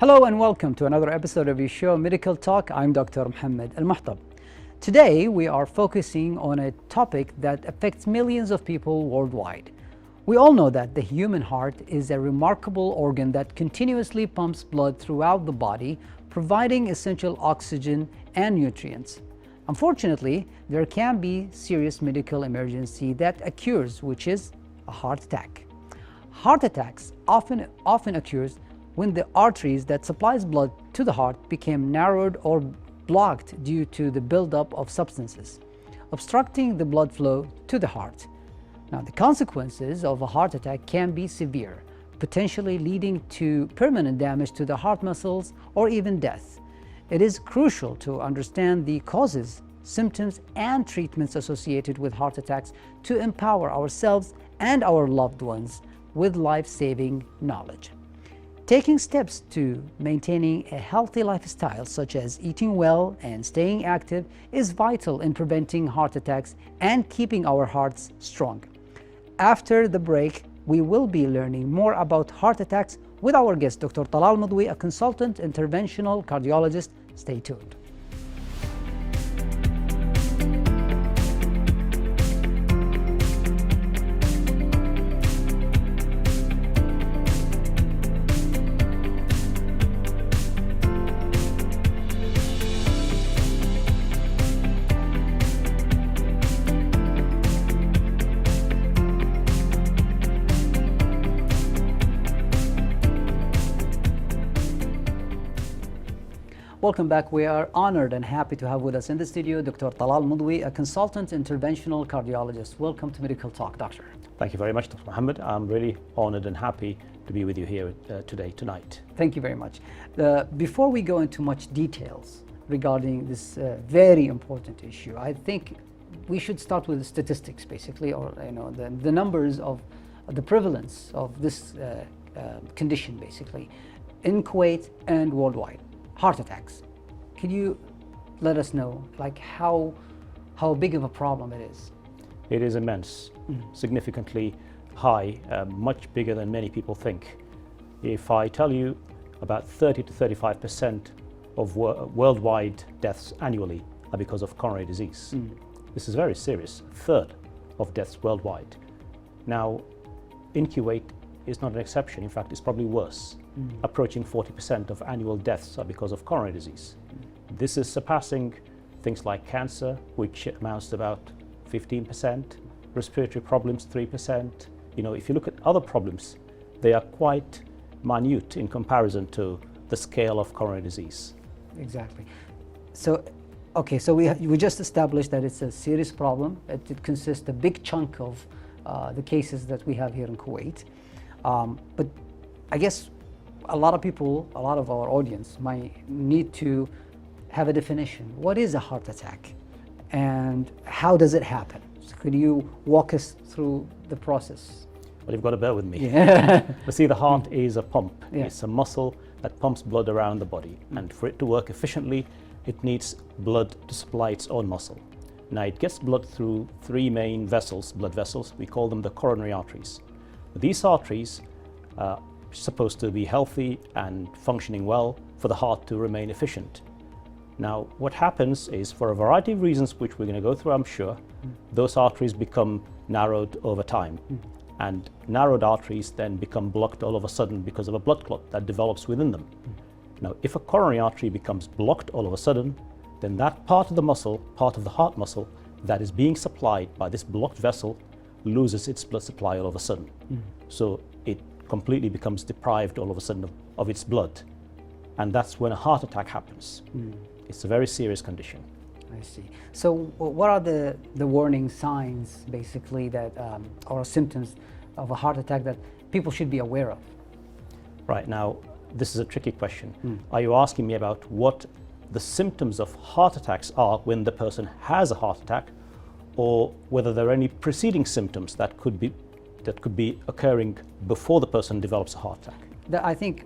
Hello and welcome to another episode of your show, Medical Talk. I'm Dr. Mohammed Al-Muhtab. Today we are focusing on a topic that affects millions of people worldwide. We all know that the human heart is a remarkable organ that continuously pumps blood throughout the body, providing essential oxygen and nutrients. Unfortunately, there can be serious medical emergency that occurs, which is a heart attack. Heart attacks often occurs when the arteries that supplies blood to the heart became narrowed or blocked due to the buildup of substances, obstructing the blood flow to the heart. Now, the consequences of a heart attack can be severe, potentially leading to permanent damage to the heart muscles or even death. It is crucial to understand the causes, symptoms, and treatments associated with heart attacks to empower ourselves and our loved ones with life-saving knowledge. Taking steps to maintaining a healthy lifestyle, such as eating well and staying active, is vital in preventing heart attacks and keeping our hearts strong. After the break, we will be learning more about heart attacks with our guest, Dr. Talal Mudwi, a consultant interventional cardiologist. Stay tuned. Welcome back. We are honored and happy to have with us in the studio Dr. Talal Mudwi, a consultant interventional cardiologist. Welcome to Medical Talk, Doctor. Thank you very much, Dr. Mohammed. I'm really honored and happy to be with you here tonight. Thank you very much. Before we go into much details regarding this very important issue, I think we should start with the statistics, basically, or the numbers of the prevalence of this condition, basically, in Kuwait and worldwide. Heart attacks. Can you let us know, like, how big of a problem it is? It is immense, significantly high, much bigger than many people think. If I tell you about 30 to 35% of worldwide deaths annually are because of coronary disease. This is very serious, a third of deaths worldwide. Now, in Kuwait is not an exception. In fact, it's probably worse. Approaching 40% of annual deaths are because of coronary disease. This is surpassing things like cancer, which amounts to about 15%, respiratory problems 3%. If you look at other problems, they are quite minute in comparison to the scale of coronary disease. Exactly. So we just established that it's a serious problem. It consists a big chunk of the cases that we have here in Kuwait. But I guess a lot of our audience might need to have a definition. What is a heart attack and how does it happen? So could you walk us through the process? Well, you've got to bear with me. Yeah. You see, the heart is a pump. Yeah. It's a muscle that pumps blood around the body. And for it to work efficiently, it needs blood to supply its own muscle. Now, it gets blood through three main vessels, blood vessels. We call them the coronary arteries. These arteries are supposed to be healthy and functioning well for the heart to remain efficient. Now, what happens is, for a variety of reasons, which we're going to go through, I'm sure, those arteries become narrowed over time. And narrowed arteries then become blocked all of a sudden because of a blood clot that develops within them. Now, if a coronary artery becomes blocked all of a sudden, then that part of the muscle, part of the heart muscle, that is being supplied by this blocked vessel loses its blood supply all of a sudden. So it completely becomes deprived all of a sudden of its blood. And that's when a heart attack happens. It's a very serious condition. I see. So what are the warning signs, basically, that or symptoms of a heart attack that people should be aware of? Right, now, this is a tricky question. Are you asking me about what the symptoms of heart attacks are when the person has a heart attack, or whether there are any preceding symptoms that could be occurring before the person develops a heart attack? I think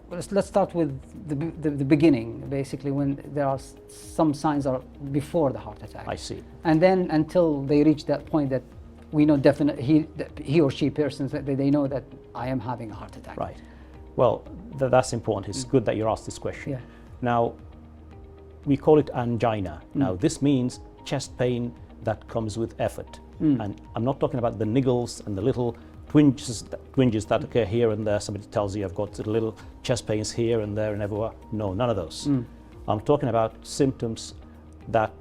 let's start with the beginning, basically, when there are some signs are before the heart attack. I see. And then until they reach that point that we know definitely he or she persons that they know that I am having a heart attack. Right. Well, That's important. It's good that you asked this question. Yeah. Now, we call it angina. Now, this means chest pain that comes with effort. And I'm not talking about the niggles and the little twinges that occur here and there. Somebody tells you I've got little chest pains here and there and everywhere. No, none of those. I'm talking about symptoms that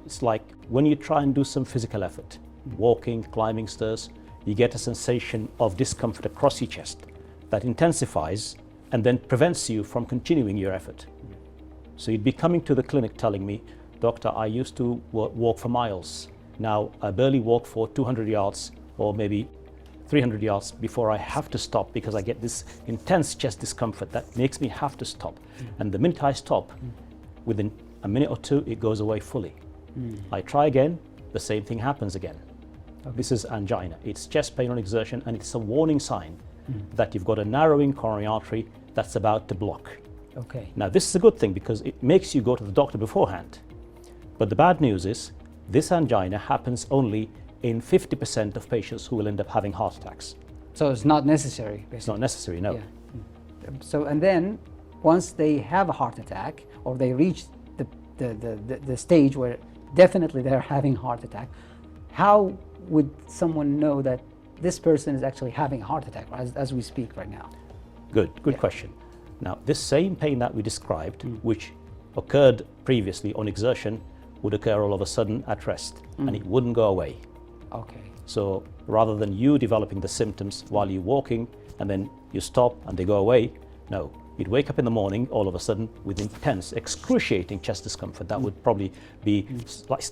it's like when you try and do some physical effort, walking, climbing stairs, you get a sensation of discomfort across your chest that intensifies and then prevents you from continuing your effort. So you'd be coming to the clinic telling me, doctor, I used to walk for miles. Now I barely walk for 200 yards or maybe 300 yards before I have to stop because I get this intense chest discomfort that makes me have to stop. And the minute I stop, within a minute or two, it goes away fully. I try again, the same thing happens again. Okay. This is angina. It's chest pain on exertion, and it's a warning sign that you've got a narrowing coronary artery that's about to block. Okay. Now, this is a good thing because it makes you go to the doctor beforehand. But the bad news is this angina happens only in 50% of patients who will end up having heart attacks. So it's not necessary, basically. It's not necessary, no. Yeah. So, and then once they have a heart attack or they reach the stage where definitely they're having heart attack, how would someone know that this person is actually having a heart attack as we speak right now? Good question. Now, this same pain that we described, which occurred previously on exertion, would occur all of a sudden at rest, and it wouldn't go away. Okay. So rather than you developing the symptoms while you're walking and then you stop and they go away, no, you'd wake up in the morning all of a sudden with intense, excruciating chest discomfort that would probably be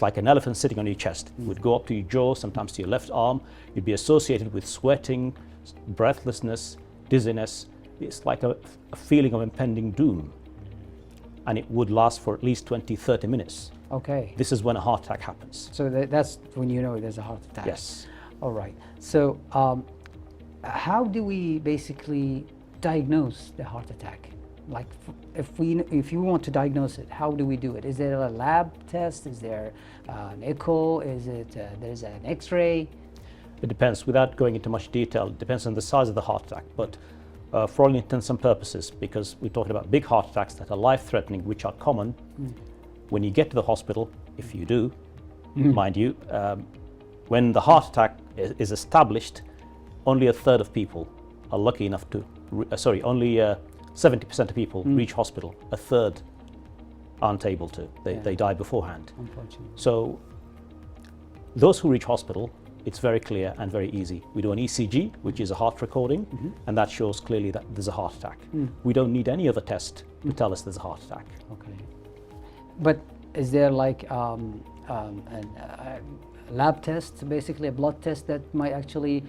like an elephant sitting on your chest. It would go up to your jaw, sometimes to your left arm. You'd be associated with sweating, breathlessness, dizziness. It's like a feeling of impending doom. And it would last for at least 20, 30 minutes. Okay. This is when a heart attack happens. So that's when you know there's a heart attack. Yes. All right. So how do we basically diagnose the heart attack? Like if you want to diagnose it, how do we do it? Is there a lab test? Is there an echo? Is it there's an X-ray? It depends. Without going into much detail, it depends on the size of the heart attack. But for all intents and purposes, because we're talking about big heart attacks that are life-threatening, which are common, when you get to the hospital, if you do, mind you, when the heart attack is established, only a third of people are lucky enough to, only 70% of people reach hospital. A third aren't able to. They die beforehand. Unfortunately. So those who reach hospital, it's very clear and very easy. We do an ECG, which is a heart recording, and that shows clearly that there's a heart attack. We don't need any other test to tell us there's a heart attack. Okay. But is there like a lab test, basically a blood test that might actually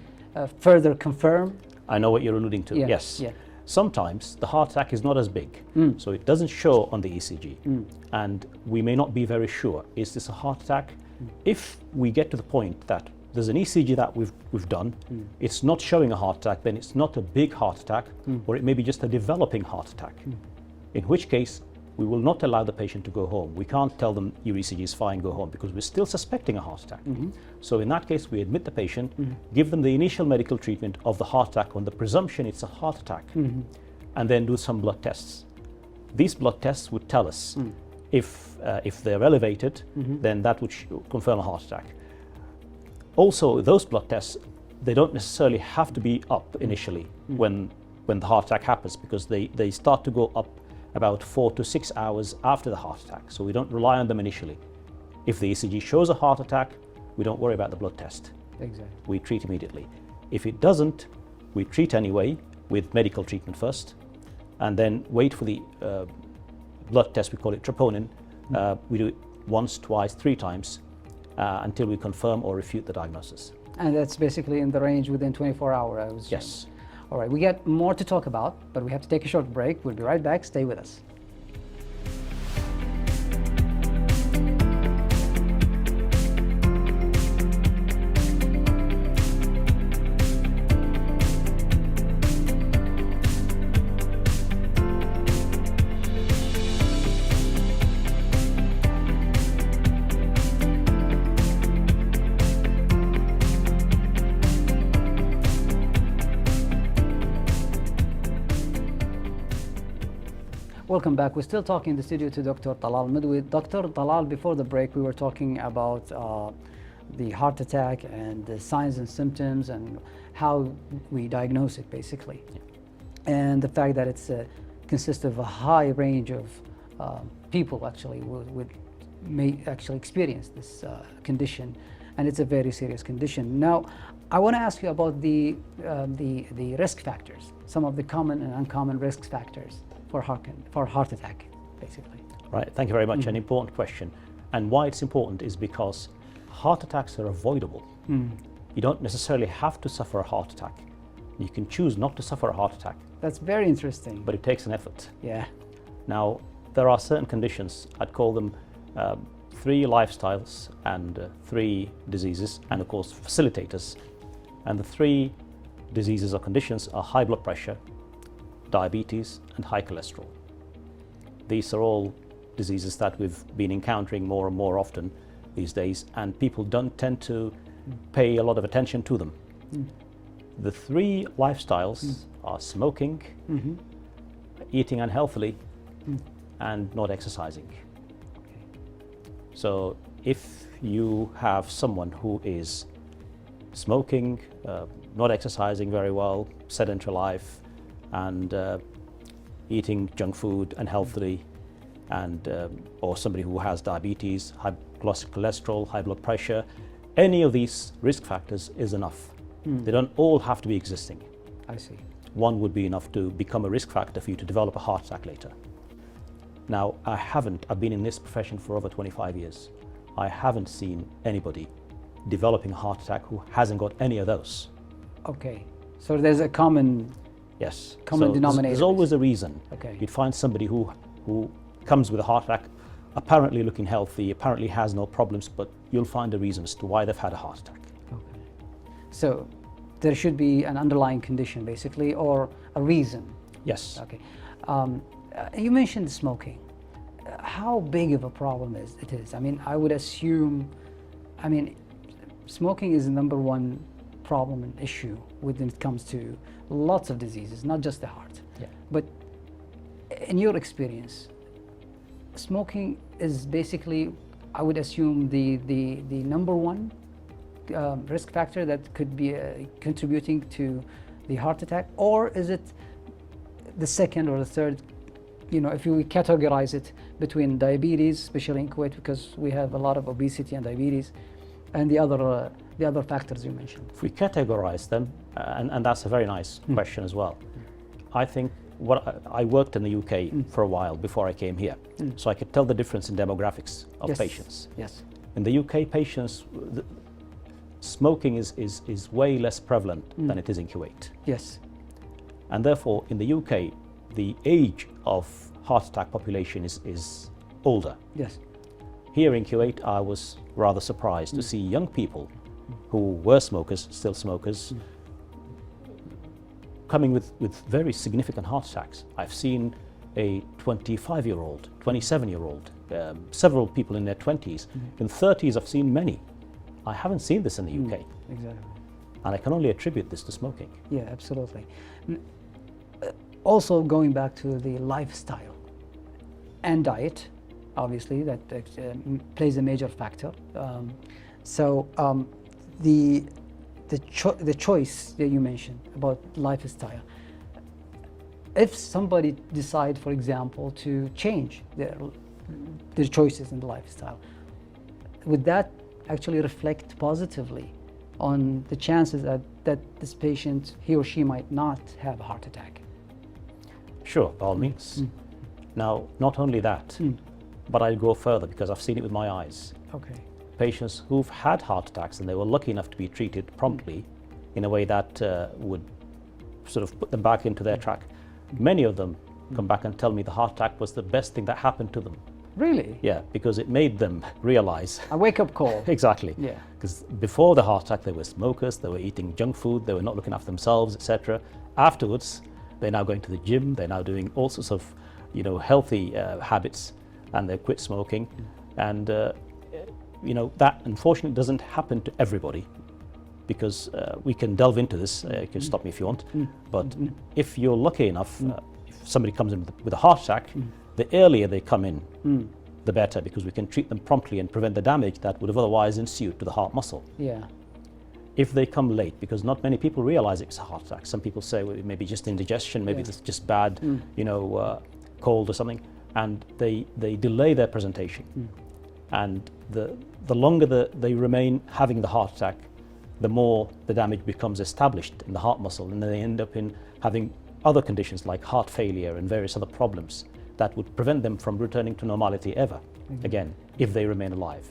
further confirm? I know what you're alluding to, yes. Yeah. Sometimes the heart attack is not as big, so it doesn't show on the ECG, and we may not be very sure, is this a heart attack? If we get to the point that there's an ECG that we've done, it's not showing a heart attack, then it's not a big heart attack, or it may be just a developing heart attack, in which case we will not allow the patient to go home. We can't tell them your ECG is fine, go home, because we're still suspecting a heart attack. So in that case, we admit the patient, give them the initial medical treatment of the heart attack on the presumption it's a heart attack, and then do some blood tests. These blood tests would tell us if they're elevated, then that would confirm a heart attack. Also, those blood tests, they don't necessarily have to be up initially when the heart attack happens, because they start to go up about 4 to 6 hours after the heart attack. So we don't rely on them initially. If the ECG shows a heart attack, we don't worry about the blood test. Exactly. We treat immediately. If it doesn't, we treat anyway with medical treatment first, and then wait for the blood test. We call it troponin. We do it once, twice, 3 times until we confirm or refute the diagnosis. And that's basically in the range within 24 hours. Yes. All right, we got more to talk about, but we have to take a short break. We'll be right back. Stay with us. Welcome back. We're still talking in the studio to Dr. Talal Midwi. Dr. Talal, before the break, we were talking about the heart attack and the signs and symptoms and how we diagnose it, basically. Yeah. And the fact that it's consists of a high range of people actually may actually experience this condition, and it's a very serious condition. Now, I want to ask you about the risk factors, some of the common and uncommon risk factors for heart attack, basically. Right, thank you very much. An important question. And why it's important is because heart attacks are avoidable. You don't necessarily have to suffer a heart attack. You can choose not to suffer a heart attack. That's very interesting. But it takes an effort. Yeah. Now, there are certain conditions, I'd call them 3 lifestyles and 3 diseases, and of course facilitators. And the 3 diseases or conditions are high blood pressure, diabetes, and high cholesterol. These are all diseases that we've been encountering more and more often these days, and people don't tend to pay a lot of attention to them. The 3 lifestyles are smoking, eating unhealthily, and not exercising. So if you have someone who is smoking, not exercising very well, sedentary life, and eating junk food unhealthily, and or somebody who has diabetes, high cholesterol, high blood pressure, any of these risk factors is enough. They don't all have to be existing. I see. One would be enough to become a risk factor for you to develop a heart attack later. Now, I've been in this profession for over 25 years. I haven't seen anybody developing a heart attack who hasn't got any of those. Okay, so there's a common denominator. There's always a reason. Okay. You'd find somebody who comes with a heart attack, apparently looking healthy, apparently has no problems, but you'll find a reason as to why they've had a heart attack. Okay. So there should be an underlying condition, basically, or a reason. Yes. Okay. You mentioned smoking. How big of a problem it is? I mean, I would assume, smoking is the number one problem and issue when it comes to lots of diseases, not just the heart. Yeah. But in your experience, smoking is basically, I would assume, the number one risk factor that could be contributing to the heart attack, or is it the second or the third? You know, if we categorize it between diabetes, especially in Kuwait, because we have a lot of obesity and diabetes, and the other factors you mentioned. If we categorize them, and that's a very nice question as well. I think I worked in the UK for a while before I came here, so I could tell the difference in demographics of patients. Yes. In the UK, patients, smoking is way less prevalent than it is in Kuwait. Yes. And therefore, in the UK, the age of heart attack population is older. Yes. Here in Kuwait, I was rather surprised to see young people who were smokers, still smokers, coming with very significant heart attacks. I've seen a 25-year-old, 27-year-old, several people in their 20s. In 30s, I've seen many. I haven't seen this in the UK. Exactly. And I can only attribute this to smoking. Yeah, absolutely. Also, going back to the lifestyle and diet, obviously, that plays a major factor. The choice that you mentioned about lifestyle, if somebody decide, for example, to change their choices in the lifestyle, would that actually reflect positively on the chances that this patient, he or she, might not have a heart attack? Sure, by all means. Now, not only that, but I'd go further because I've seen it with my eyes. Okay. Patients who've had heart attacks and they were lucky enough to be treated promptly in a way that would sort of put them back into their track. Many of them come back and tell me the heart attack was the best thing that happened to them. Really? Yeah, because it made them realize. A wake-up call. Exactly. Yeah. Because before the heart attack, they were smokers, they were eating junk food, they were not looking after themselves, etc. Afterwards, they're now going to the gym, they're now doing all sorts of, healthy habits, and they've quit smoking. And, that unfortunately doesn't happen to everybody, because we can delve into this, you can stop me if you want, but if you're lucky enough, if somebody comes in with a heart attack, the earlier they come in, the better, because we can treat them promptly and prevent the damage that would have otherwise ensued to the heart muscle. Yeah. If they come late, because not many people realize it's a heart attack. Some people say, well, maybe just indigestion, maybe it's just bad, cold or something, and they delay their presentation. And the longer they remain having the heart attack, the more the damage becomes established in the heart muscle, and then they end up in having other conditions like heart failure and various other problems that would prevent them from returning to normality ever again, if they remain alive.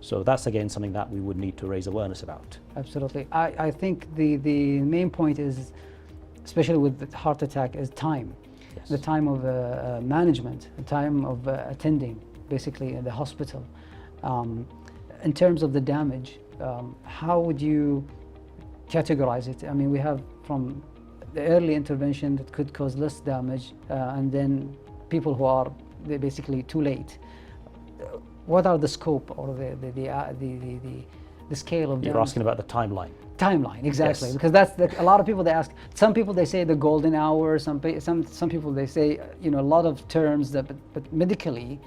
So that's again something that we would need to raise awareness about. Absolutely. I think the main point is, especially with the heart attack, is time. Yes. The time of management, the time of attending basically in the hospital. In terms of the damage, how would you categorize it? I mean, we have from the early intervention that could cause less damage, and then people who are basically too late. What are the scope or the scale of damage? You're asking about the timeline. Timeline, exactly, Yes. because that's a lot of people, they ask. Some people they say the golden hour. Some people they say a lot of terms that, but medically,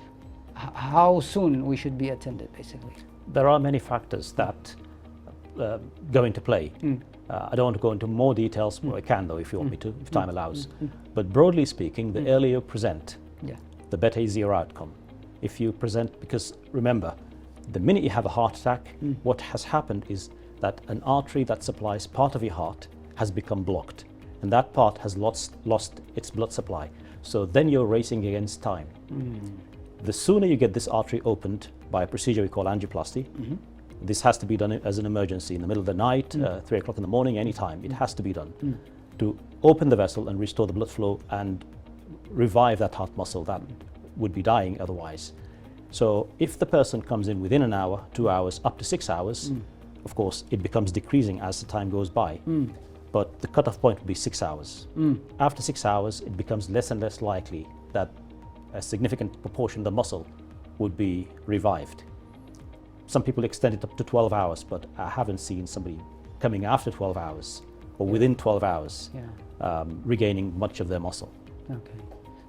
how soon we should be attended, basically. There are many factors that go into play. I don't want to go into more details, but I can though if you want me to, if time allows. But broadly speaking, the earlier you present, the better is your outcome. If you present, because remember, the minute you have a heart attack, what has happened is that an artery that supplies part of your heart has become blocked, and that part has lost its blood supply. So then you're racing against time. The sooner you get this artery opened by a procedure we call angioplasty, this has to be done as an emergency in the middle of the night, 3 o'clock in the morning, anytime. It has to be done to open the vessel and restore the blood flow and revive that heart muscle that would be dying otherwise. So if the person comes in within an hour, 2 hours, up to 6 hours, of course, it becomes decreasing as the time goes by. But the cutoff point would be 6 hours. After 6 hours, it becomes less and less likely that a significant proportion of the muscle would be revived. Some people extend it up to 12 hours, but I haven't seen somebody coming after 12 hours or within 12 hours regaining much of their muscle. Okay.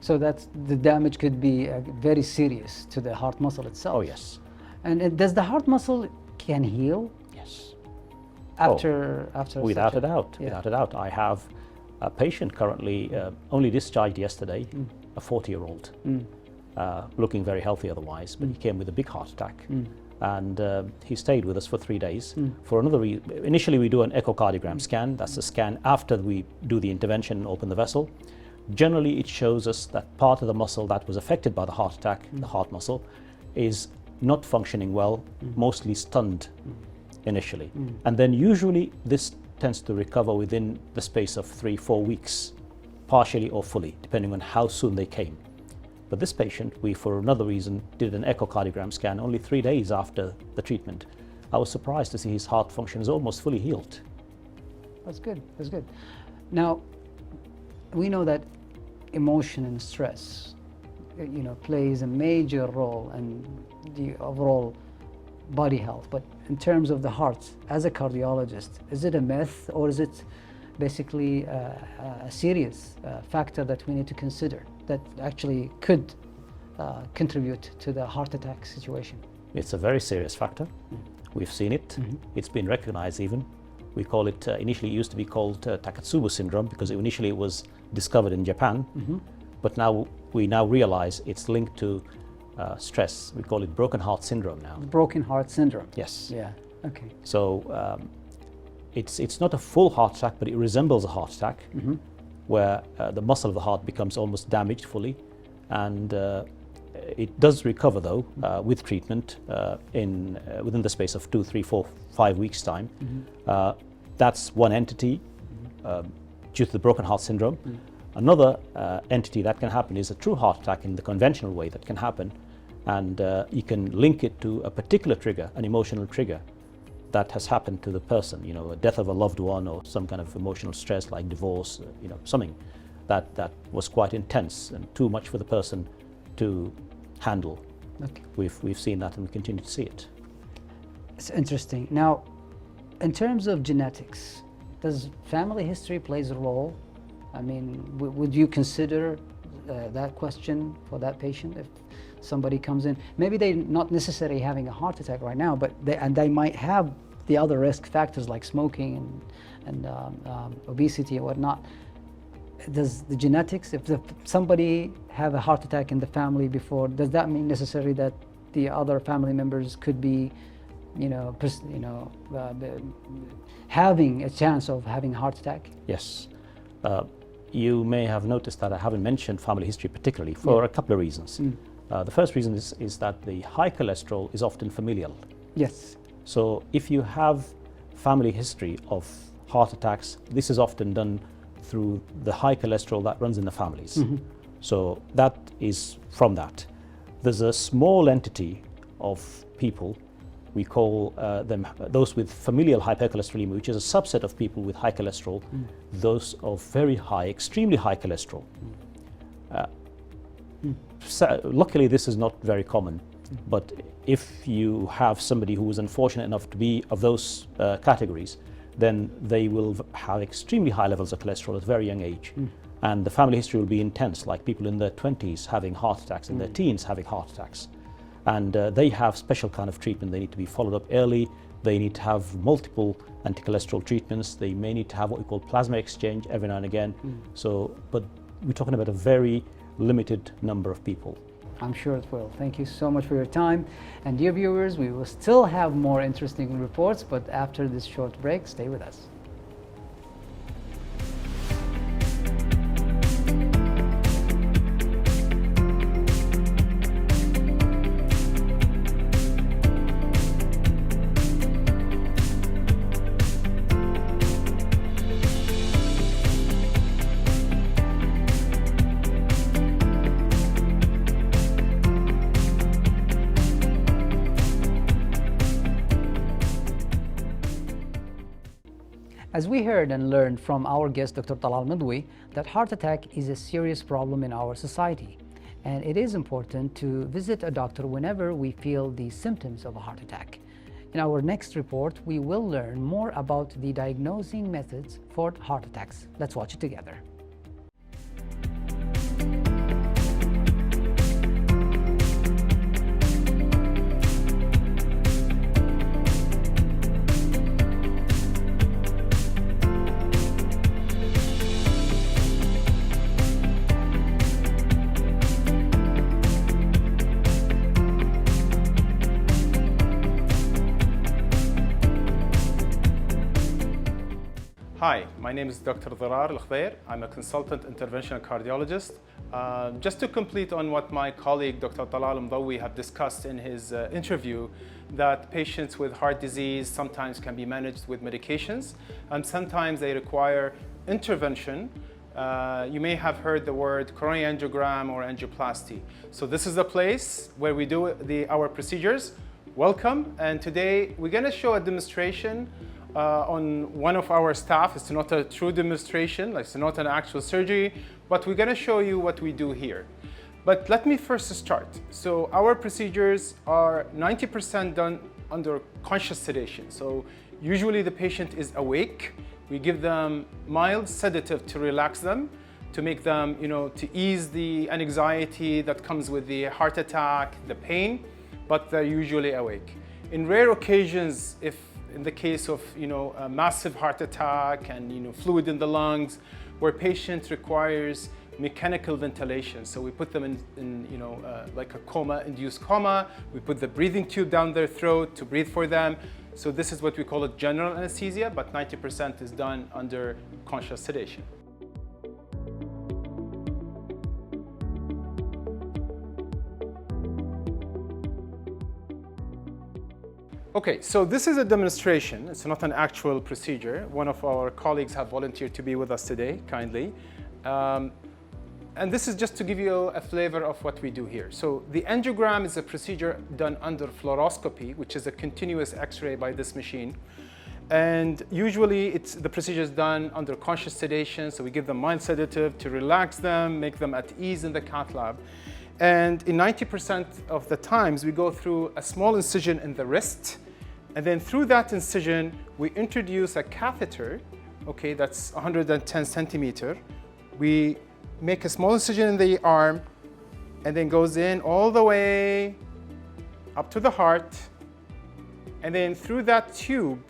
So that's the damage could be very serious to the heart muscle itself. Oh yes. And does the heart muscle can heal? Yes. After Without such a doubt. Without a doubt. I have a patient currently only discharged yesterday, a 40-year-old, looking very healthy otherwise, but he came with a big heart attack. And he stayed with us for 3 days. For another reason, initially we do an echocardiogram scan. That's a scan after we do the intervention and open the vessel. Generally, it shows us that part of the muscle that was affected by the heart attack, the heart muscle, is not functioning well, mostly stunned initially. And then usually this tends to recover within the space of 3-4 weeks, partially or fully, depending on how soon they came. But this patient, we, for another reason, did an echocardiogram scan only 3 days after the treatment. I was surprised to see his heart function is almost fully healed. That's good. That's good. Now, we know that emotion and stress, plays a major role in the overall body health. But in terms of the heart, as a cardiologist, is it a myth or is it basically a serious factor that we need to consider that actually could contribute to the heart attack situation? It's a very serious factor. We've seen it. It's been recognized even. We call it, initially it used to be called Takotsubo syndrome because initially it was discovered in Japan, but now we realize it's linked to stress. We call it broken heart syndrome now. Broken heart syndrome. Yes. Yeah. Okay. So it's not a full heart attack, but it resembles a heart attack, where the muscle of the heart becomes almost damaged fully, and it does recover though with treatment within the space of 2, 3, 4, 5 weeks time. That's one entity due to the broken heart syndrome. Another entity that can happen is a true heart attack in the conventional way that can happen, and you can link it to a particular trigger, an emotional trigger that has happened to the person, a death of a loved one or some kind of emotional stress like divorce, something that was quite intense and too much for the person to handle. Okay. We've seen that and we continue to see it. It's interesting. Now, in terms of genetics, does family history plays a role? I mean, would you consider that question for that patient if somebody comes in? Maybe they're not necessarily having a heart attack right now, but they might have the other risk factors like smoking and obesity and whatnot. Does the genetics, if somebody have a heart attack in the family before, does that mean necessarily that the other family members could be, having a chance of having a heart attack? Yes. You may have noticed that I haven't mentioned family history particularly for a couple of reasons. The first reason is that the high cholesterol is often familial. Yes. So if you have family history of heart attacks, this is often done through the high cholesterol that runs in the families. So that is from that. There's a small entity of people, we call them those with familial hypercholesterolemia, which is a subset of people with high cholesterol, those of very high, extremely high cholesterol. So, luckily this is not very common, but if you have somebody who is unfortunate enough to be of those categories, then they will have extremely high levels of cholesterol at a very young age. And the family history will be intense, like people in their 20s having heart attacks, in their teens having heart attacks. And they have special kind of treatment. They need to be followed up early. They need to have multiple anti-cholesterol treatments. They may need to have what we call plasma exchange every now and again. But we're talking about a very limited number of people. I'm sure it will. Thank you so much for your time. And dear viewers, we will still have more interesting reports, but after this short break, stay with us. As we heard and learned from our guest, Dr. Talal Madwi, that heart attack is a serious problem in our society. And it is important to visit a doctor whenever we feel the symptoms of a heart attack. In our next report, we will learn more about the diagnosing methods for heart attacks. Let's watch it together. Hi, my name is Dr. Dharar Al-Khair. I'm a consultant interventional cardiologist. Just to complete on what my colleague Dr. Talal Mdawi have discussed in his interview, that patients with heart disease sometimes can be managed with medications and sometimes they require intervention. You may have heard the word coronary angiogram or angioplasty. So this is the place where we do our procedures. Welcome, and today we're going to show a demonstration on one of our staff. It's not a true demonstration, like it's not an actual surgery, but we're going to show you what we do here. But let me first start. So our procedures are 90% done under conscious sedation. So usually the patient is awake. We give them mild sedative to relax them, to make them, to ease the anxiety that comes with the heart attack, the pain, but they're usually awake. In rare occasions, if in the case of a massive heart attack and fluid in the lungs, where patient requires mechanical ventilation, so we put them in like a coma, induced coma. We put the breathing tube down their throat to breathe for them. So this is what we call a general anesthesia, but 90% is done under conscious sedation. Okay, so this is a demonstration. It's not an actual procedure. One of our colleagues have volunteered to be with us today, kindly. And this is just to give you a flavor of what we do here. So the angiogram is a procedure done under fluoroscopy, which is a continuous X-ray by this machine. And usually the procedure is done under conscious sedation. So we give them mild sedative to relax them, make them at ease in the cath lab. And in 90% of the times, we go through a small incision in the wrist. And then through that incision, we introduce a catheter, okay, that's 110 centimeter. We make a small incision in the arm, and then goes in all the way up to the heart. And then through that tube,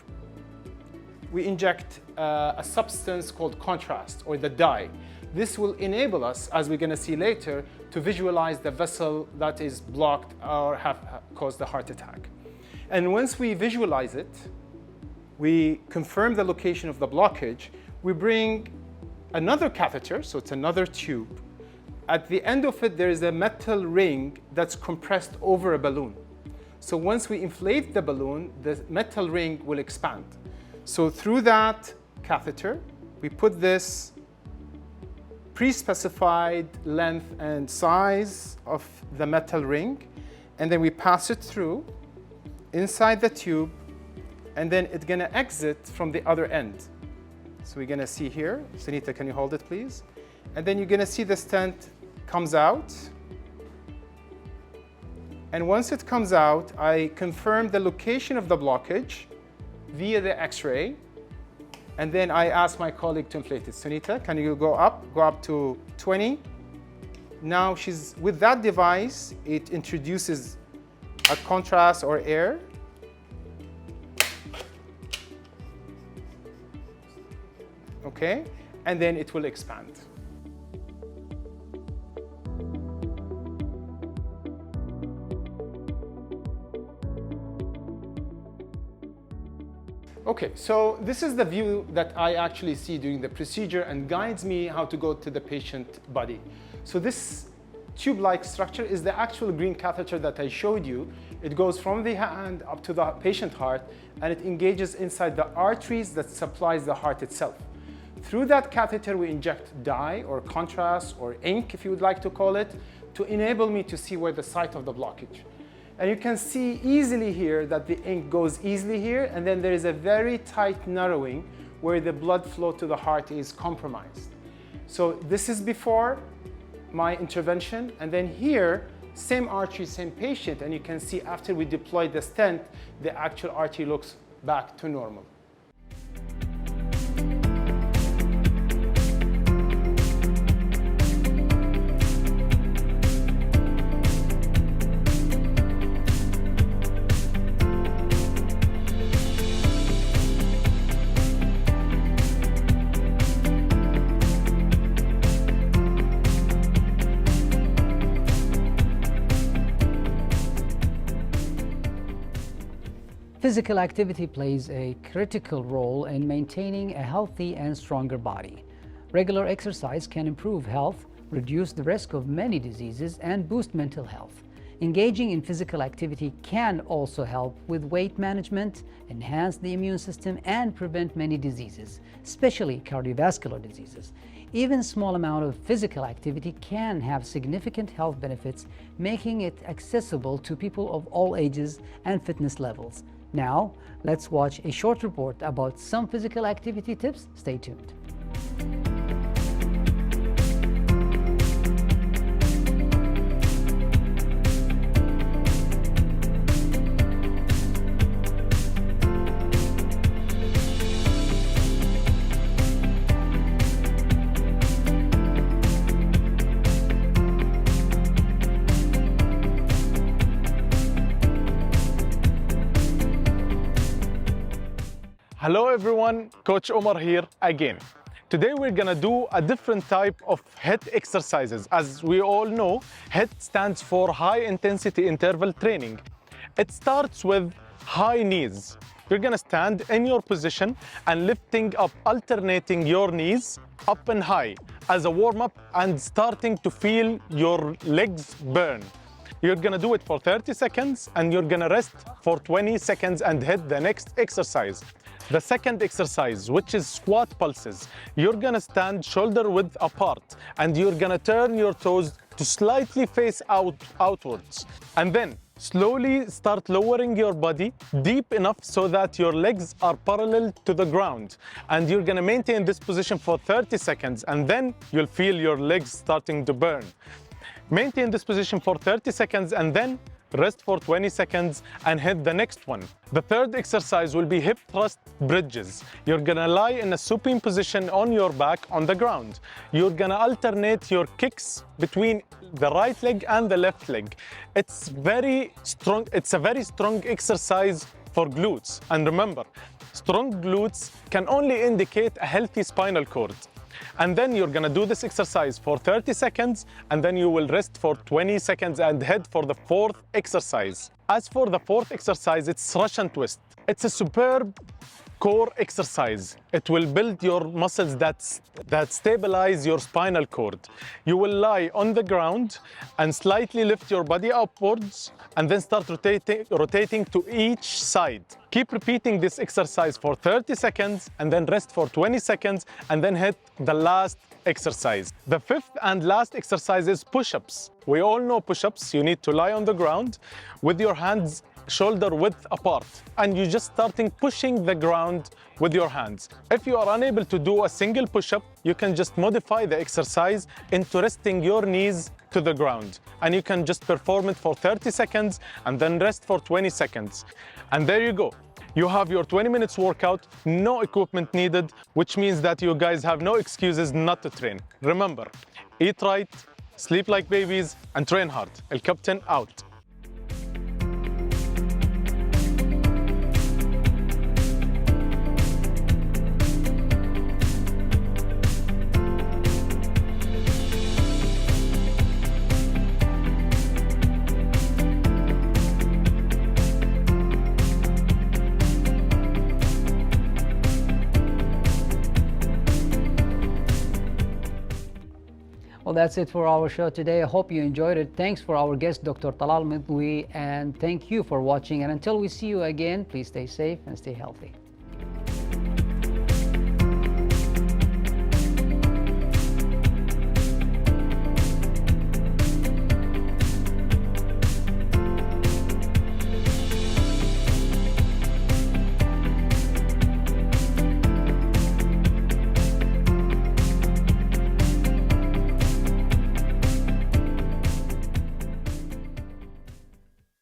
we inject a substance called contrast, or the dye. This will enable us, as we're going to see later, to visualize the vessel that is blocked or have caused the heart attack. And once we visualize it, we confirm the location of the blockage, we bring another catheter, so it's another tube. At the end of it, there is a metal ring that's compressed over a balloon. So once we inflate the balloon, the metal ring will expand. So through that catheter, we put this pre-specified length and size of the metal ring, and then we pass it through inside the tube, and then it's gonna exit from the other end. So we're gonna see here, Sunita, can you hold it please? And then you're gonna see the stent comes out. And once it comes out, I confirm the location of the blockage via the X-ray. And then I ask my colleague to inflate it. Sunita, can you go up to 20. Now with that device, it introduces a contrast or air. Okay, and then it will expand. Okay, so this is the view that I actually see during the procedure and guides me how to go to the patient body. So this tube-like structure is the actual green catheter that I showed you. It goes from the hand up to the patient heart, and it engages inside the arteries that supplies the heart itself. Through that catheter, we inject dye or contrast or ink, if you would like to call it, to enable me to see where the site of the blockage. And you can see easily here that the ink goes easily here, and then there is a very tight narrowing where the blood flow to the heart is compromised. So this is before my intervention, and then here, same artery, same patient, and you can see after we deploy the stent, the actual artery looks back to normal. Physical activity plays a critical role in maintaining a healthy and stronger body. Regular exercise can improve health, reduce the risk of many diseases, and boost mental health. Engaging in physical activity can also help with weight management, enhance the immune system, and prevent many diseases, especially cardiovascular diseases. Even a small amount of physical activity can have significant health benefits, making it accessible to people of all ages and fitness levels. Now, let's watch a short report about some physical activity tips. Stay tuned. Hello everyone, Coach Omar here again. Today we're gonna do a different type of HIIT exercises. As we all know, HIIT stands for High Intensity Interval Training. It starts with high knees. You're gonna stand in your position and lifting up, alternating your knees up and high as a warm-up and starting to feel your legs burn. You're gonna do it for 30 seconds and you're gonna rest for 20 seconds and hit the next exercise. The second exercise, which is squat pulses, you're gonna stand shoulder width apart and you're gonna turn your toes to slightly face outwards. And then slowly start lowering your body deep enough so that your legs are parallel to the ground. And you're gonna maintain this position for 30 seconds and then you'll feel your legs starting to burn. Maintain this position for 30 seconds and then rest for 20 seconds, and hit the next one. The third exercise will be hip thrust bridges. You're gonna lie in a supine position on your back on the ground. You're gonna alternate your kicks between the right leg and the left leg. It's very strong. It's a very strong exercise for glutes. And remember, strong glutes can only indicate a healthy spinal cord. And then you're gonna do this exercise for 30 seconds, and then you will rest for 20 seconds and head for the fourth exercise. As for the fourth exercise, it's Russian twist. It's a superb core exercise. It will build your muscles that stabilize your spinal cord. You will lie on the ground and slightly lift your body upwards and then start rotating to each side. Keep repeating this exercise for 30 seconds and then rest for 20 seconds and then hit the last exercise. The fifth and last exercise is push-ups. We all know push-ups. You need to lie on the ground with your hands shoulder width apart, and you're just starting pushing the ground with your hands. If you are unable to do a single push-up, you can just modify the exercise into resting your knees to the ground, and you can just perform it for 30 seconds and then rest for 20 seconds. And there you go. You have your 20 minutes workout, no equipment needed, which means that you guys have no excuses not to train. Remember, eat right, sleep like babies, and train hard. El Captain out. Well, that's it for our show today. I hope you enjoyed it. Thanks for our guest, Dr. Talal Midwi, and thank you for watching. And until we see you again, please stay safe and stay healthy.